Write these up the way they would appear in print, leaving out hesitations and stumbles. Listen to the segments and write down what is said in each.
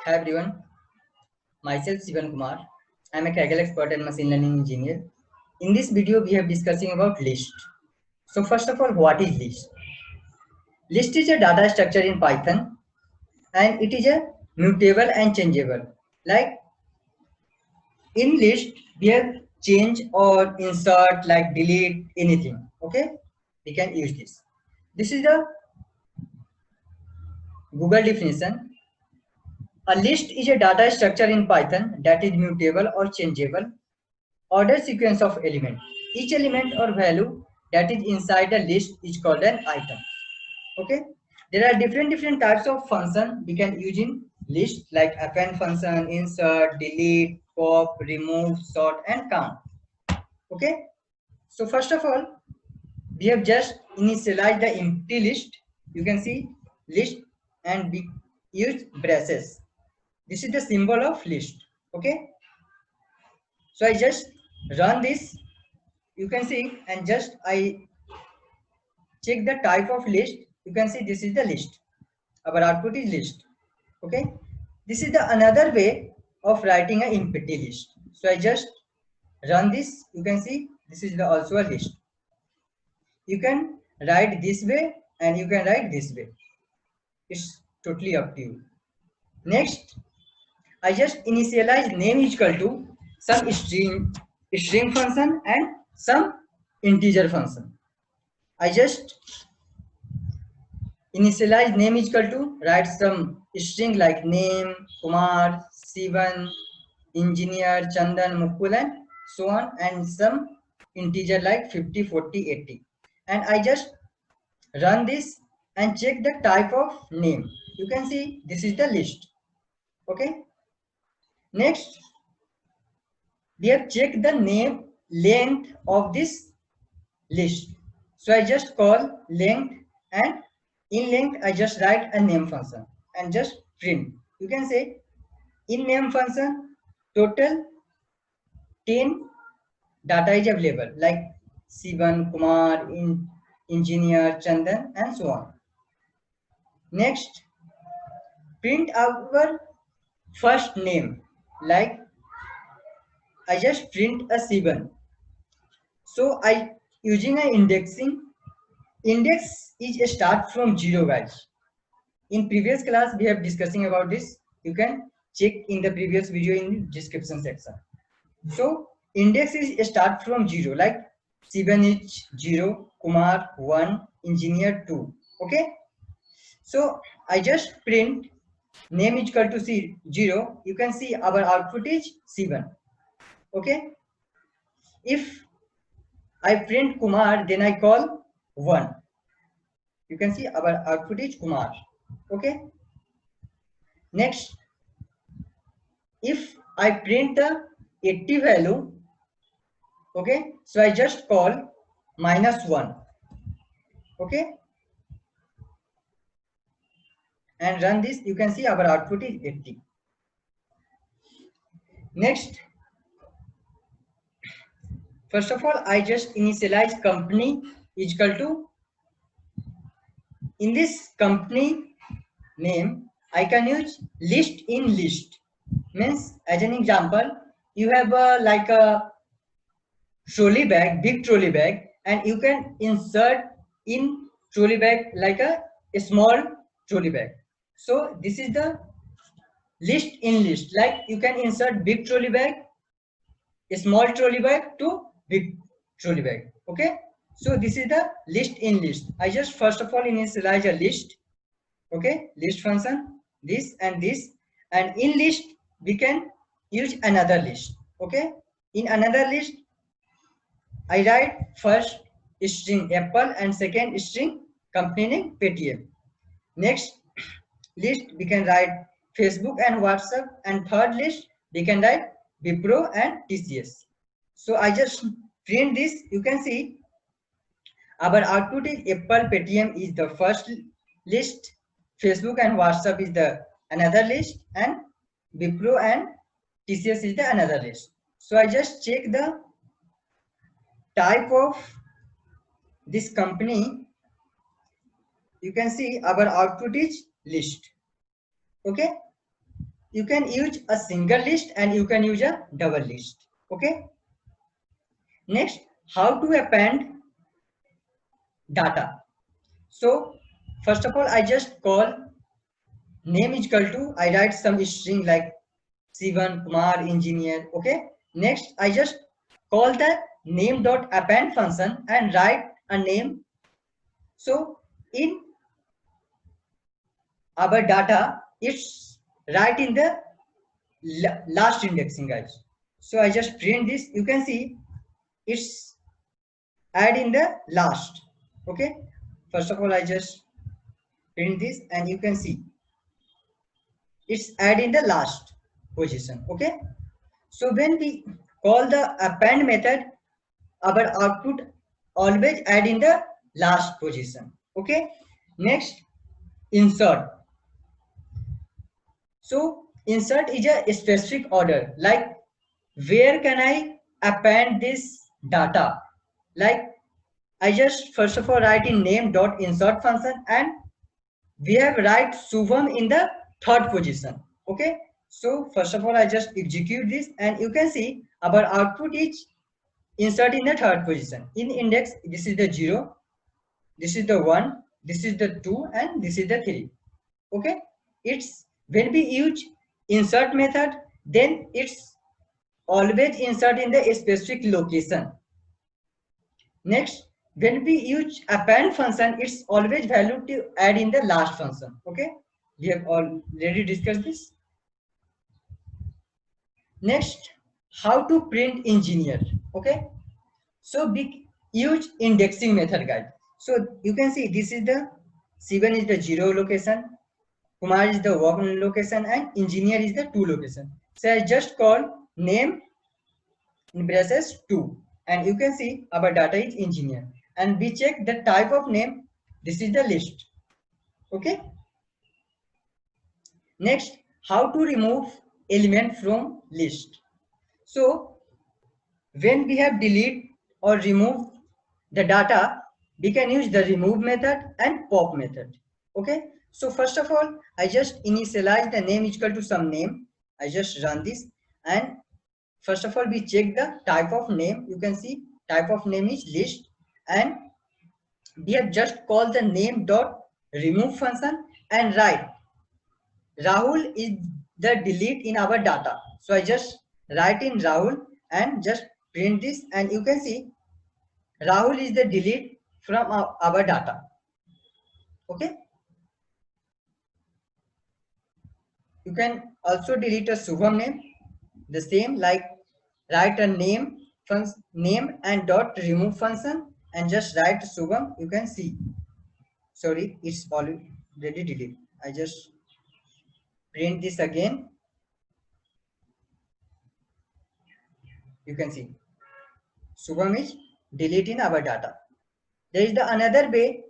Hi everyone, myself Sivan Kumar. I am a Kaggle expert and machine learning engineer. In this video, we are discussing about list. So first of all, what is list? List is a data structure in Python and it is a mutable and changeable. Like in list, we have change or insert, like delete anything. Okay, we can use this. This is the Google definition. A list is a data structure in Python that is mutable or changeable order sequence of element. Each element or value that is inside a list is called an item. Okay. There are different types of function we can use in list like append function, insert, delete, pop, remove, sort, and count. Okay. So first of all, we have just initialized the empty list. You can see list and we use braces. This is the symbol of list. Okay. So I just run this, you can see, and just I check the type of list. You can see this is the list. Our output is list. Okay. This is the another way of writing an empty list. So I just run this. You can see this is the also a list. You can write this way and you can write this way. It's totally up to you. Next, I just initialize name is equal to some string function and some integer function. I just initialize name is equal to write some string like name, Kumar, Sivan, engineer, Chandan, Mukul, and so on, and some integer like 50, 40, 80. And I just run this and check the type of name. You can see this is the list. Okay. Next, we have checked the name length of this list. So I just call length, and in length I just write a name function and just print. You can say in name function total 10 data is available like Sivan, Kumar, engineer, Chandan, and so on. Next, print our first name like I just print a Sivan. So I using a indexing. Index is a start from 0, guys. In previous class we have discussing about this. You can check in the previous video in description section. So index is a start from 0, like Sivan is 0, Kumar 1, engineer 2. Okay. So I just print name is equal to 0. You can see our output is Sivan. Okay. If I print Kumar, then I call 1. You can see our output is Kumar. Okay. Next, if I print the 80 value, okay, so I just call -1. Okay. And run this, you can see our output is 80. Next, first of all, I just initialize company is equal to, in this company name, I can use list in list. Means, as an example, you have like a trolley bag, big trolley bag, and you can insert in trolley bag like a small trolley bag. So this is the list in list. Like you can insert big trolley bag, a small trolley bag to big trolley bag. Okay. So this is the list in list. I just first of all initialize a list. Okay, list function, this and this, and in list we can use another list. Okay, in another list I write first string Apple and second string company name Paytm. Next list we can write Facebook and WhatsApp, and third list we can write Wipro and TCS. So I just print this. You can see our output is Apple, Paytm is the first list, Facebook and WhatsApp is the another list, and Wipro and TCS is the another list. So I just check the type of this company. You can see our output is list. Okay. you can use a single list and you can use a double list. Okay. Next, how to append data. So first of all, I just call name is equal to, I write some string like Sivan Kumar engineer. Okay. Next, I just call the name dot append function and write a name. So in our data, it's right in the last indexing, guys. So I just print this. You can see it's add in the last. Okay. First of all, I just print this and you can see it's add in the last position. Okay. So when we call the append method, our output always add in the last position. Okay. Next, insert. So insert is a specific order, like where can I append this data? Like I just first of all write in name dot insert function and we have write Shubham in the third position. Okay. So first of all, I just execute this and you can see our output is insert in the third position. In index, this is the 0, this is the 1, this is the 2 and this is the 3. Okay. It's when we use insert method, then it's always insert in the specific location. Next, when we use append function, it's always value to add in the last function. Okay, we have already discussed this. Next, how to print engineer. Okay, so we use indexing method, guys. So you can see this is the C1 is the 0 location, Kumar is the 1 location, and engineer is the 2 location. So I just call name in braces 2 and you can see our data is engineer and we check the type of name. This is the list. Okay. Next, how to remove element from list. So when we have delete or remove the data, we can use the remove method and pop method. Okay. So first of all, I just initialize the name is equal to some name. I just run this and first of all, we check the type of name. You can see type of name is list and we have just called the name dot remove function and write Rahul is the delete in our data. So I just write in Rahul and just print this and you can see Rahul is the delete from our data. Okay. You can also delete a Shubham name. The same like write a name and dot remove function and just write Shubham. You can see. Sorry, it's already deleted. I just print this again. You can see Shubham is deleting our data. There is the another way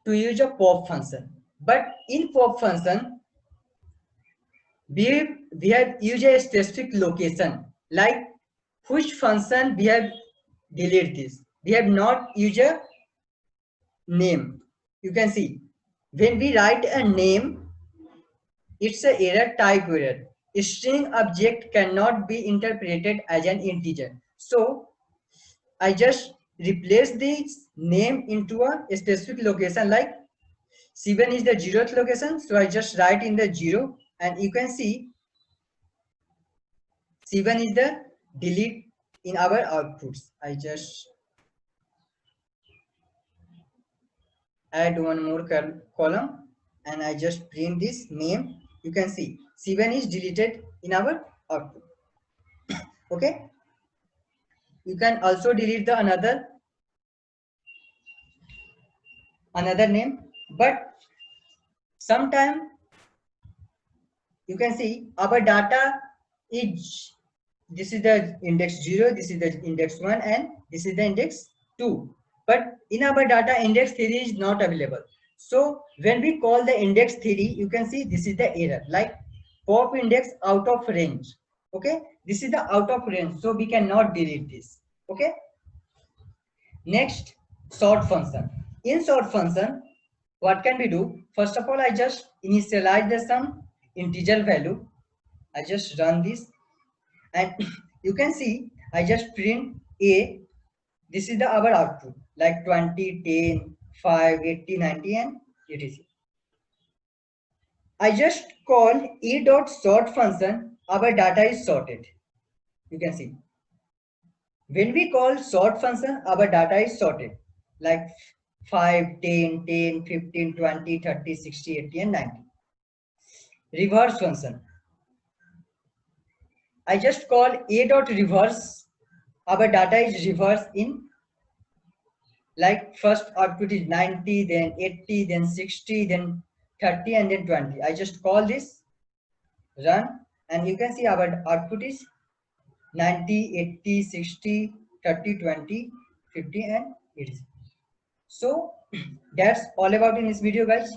to use a pop function, but in pop function we have used a specific location, like which function we have delete this. We have not used a name. You can see when we write a name, it's a error type error. A string object cannot be interpreted as an integer. So I just replace this name into a specific location, like C1 is the 0th location. So I just write in the 0 and you can see C1 is the delete in our outputs. I just add one more column and I just print this name. You can see C1 is deleted in our output. Okay. You can also delete the another name, but sometime you can see our data is, this is the index 0, this is the index 1 and this is the index 2, but in our data index 3 is not available. So when we call the index 3, you can see this is the error, like pop index out of range. Okay, this is the out of range, so we cannot delete this. Okay. Next, sort function. In sort function, what can we do? First of all, I just initialize the sum integer value. I just run this, and you can see I just print a. This is the our output, like 20, 10, 5, 80, 90, and etc. I just call a dot sort function. Our data is sorted. You can see when we call sort function, our data is sorted, like 5, 10, 10, 15, 20, 30, 60, 80, and 90. Reverse function. I just call a dot reverse. Our data is reversed in, like first output is 90, then 80, then 60, then 30, and then 20. I just call this, run, and you can see our output is 90, 80, 60, 30, 20, 50, and 80. So that's all about in this video, guys.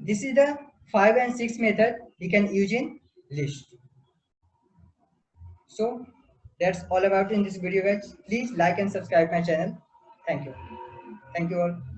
This is the 5 and 6 method we can use in list. So that's all about in this video, guys. Please like and subscribe my channel. Thank you. Thank you all.